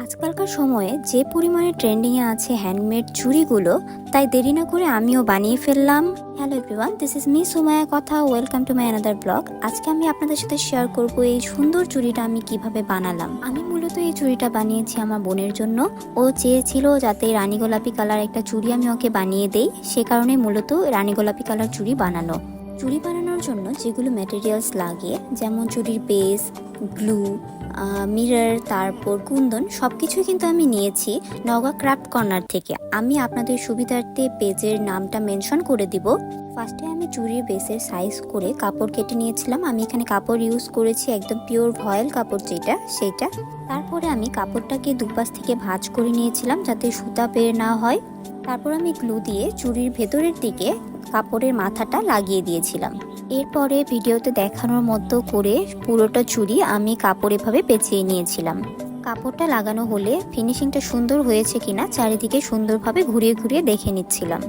আজকালকার সময়ে যে পরিমাণে ট্রেন্ডিংয়ে আছে হ্যান্ডমেড চুড়িগুলো, তাই দেরি না করে আমিও বানিয়ে ফেললাম। Hello everyone, this is me Sumaiya Kotha. Welcome to my another blog. আজকে আমি আপনাদের সাথে শেয়ার করব এই সুন্দর চুড়িটা আমি কিভাবে বানালাম। আমি মূলত এই চুড়িটা বানিয়েছি আমার বোনের জন্য। ও চেয়েছিল যাতে রানী গোলাপি কালার একটা চুড়ি আমি ওকে বানিয়ে দেই, সে কারণে মূলত রানী গোলাপি কালার চুড়ি বানানো। চুড়ি বানানোর জন্য যেগুলো ম্যাটেরিয়ালস লাগে, যেমন চুড়ির বেস, গ্লু, মিরর, তারপর কুন্দন, সব কিছুই কিন্তু আমি নিয়েছি নওগাঁ ক্রাফট কর্নার থেকে। আমি আপনাদের সুবিধার্থে পেজের নামটা মেনশন করে দিব। ফার্স্টে আমি চুড়ির বেসের সাইজ করে কাপড় কেটে নিয়েছিলাম। আমি এখানে কাপড় ইউজ করেছি একদম পিওর ভয়েল কাপড় সেটা। তারপরে আমি কাপড়টাকে দুপাশ থেকে ভাঁজ করে নিয়েছিলাম যাতে সুতা বের না হয়। তারপর আমি গ্লু দিয়ে চুড়ির ভেতরের দিকে কাপড়ের মাথাটা লাগিয়ে দিয়েছিলাম। এরপরে ভিডিওতে দেখানোর মতো করে পুরোটা চুড়ি আমি কাপড় এভাবে পেঁচিয়ে নিয়েছিলাম। কাপড়টা লাগানো হলে ফিনিশিংটা সুন্দর হয়েছে কিনা চারিদিকে সুন্দরভাবে ঘুরিয়ে ঘুরিয়ে দেখে নিচ্ছিলাম।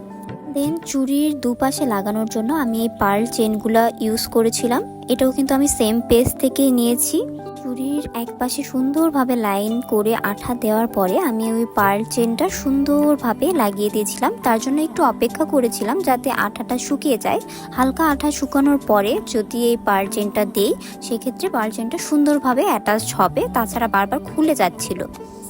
দেন চুড়ির দুপাশে লাগানোর জন্য আমি এই পার্ল চেনগুলো ইউজ করেছিলাম। এটাও কিন্তু আমি সেম পেজ থেকেই নিয়েছি। চুড়ির এক পাশে সুন্দরভাবে লাইন করে আঠা দেওয়ার পরে আমি ওই পার্ল চেনটা সুন্দরভাবে লাগিয়ে দিয়েছিলাম। তার জন্য একটু অপেক্ষা করেছিলাম যাতে আঠাটা শুকিয়ে যায়। হালকা আঠা শুকানোর পরে যদি এই পার্ল চেনটা দেই, সেক্ষেত্রে পার্ল চেনটা সুন্দরভাবে অ্যাটাচ হবে, তাছাড়া বারবার খুলে যাচ্ছিল।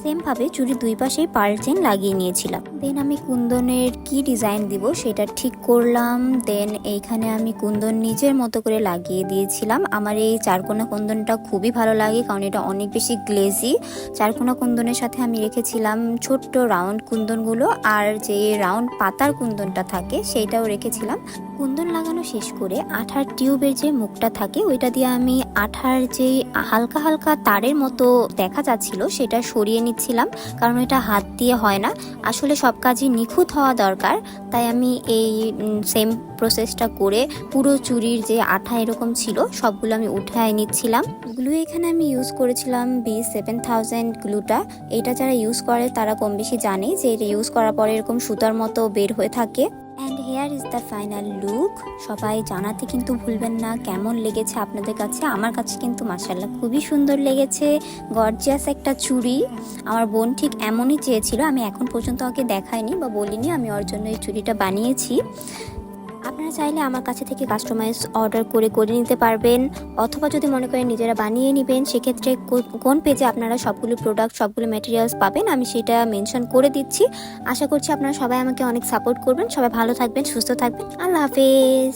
সেমভাবে চুড়ির দুই পাশেই পার্ল চেন লাগিয়ে নিয়েছিলাম। দেন আমি কুন্দনের কি ডিজাইন দিব সেটা ঠিক করলাম। দেন এইখানে আমি কুন্দন নিজের মতো করে লাগিয়ে দিয়েছিলাম। আমার এই চারকোনা কুন্দনটা খুবই ভালো লাগে, কারণ এটা অনেক বেশি গ্লেজি। চারকোনা কুন্দনের সাথে আমি রেখেছিলাম ছোট্ট রাউন্ড কুন্দনগুলো, আর যে রাউন্ড পাতার কুন্দনটা থাকে সেইটাও রেখেছিলাম। কুন্দন লাগানো শেষ করে আঠার টিউবের যে মুখটা থাকে ওইটা দিয়ে আমি আঠার যে হালকা হালকা তারের মতো দেখা যাচ্ছিল সেটা সরিয়ে নিচ্ছিলাম, কারণ এটা হাত দিয়ে হয় না। আসলে সব কাজই নিখুঁত হওয়া দরকার, তাই আমি এই সেম প্রসেসটা করে পুরো চুড়ির যে আঠা এরকম ছিল সবগুলো আমি উঠায় নিচ্ছিলাম। গ্লু এখানে আমি ইউজ করেছিলাম B7000 গ্লুটা। এটা যারা ইউজ করে তারা কম বেশি জানে যে এটা ইউজ করার পরে এরকম সুতার মতো বের হয়ে থাকে। And hair is the final look. সবাই জানাতে কিন্তু ভুলবেন না কেমন লেগেছে আপনাদের কাছে। আমার কাছে কিন্তু মাশাআল্লাহ খুবই সুন্দর লেগেছে। গর্জিয়াস একটা চুড়ি। আমার বোন ঠিক এমনই চেয়েছিল। আমি এখন পর্যন্ত ওকে দেখাইনি বা বলিনি আমি ওর জন্য এই চুড়িটা বানিয়েছি। আপনারা চাইলে আমার কাছে থেকে কাস্টমাইজ অর্ডার করে নিতে পারবেন, অথবা যদি মনে করেন নিজেরা বানিয়ে নেবেন, সেক্ষেত্রে কোন পেজে আপনারা সবগুলো প্রোডাক্ট সবগুলো ম্যাটেরিয়ালস পাবেন আমি সেটা মেনশন করে দিচ্ছি। আশা করছি আপনারা সবাই আমাকে অনেক সাপোর্ট করবেন। সবাই ভালো থাকবেন, সুস্থ থাকবেন। আল্লাহ হাফেজ।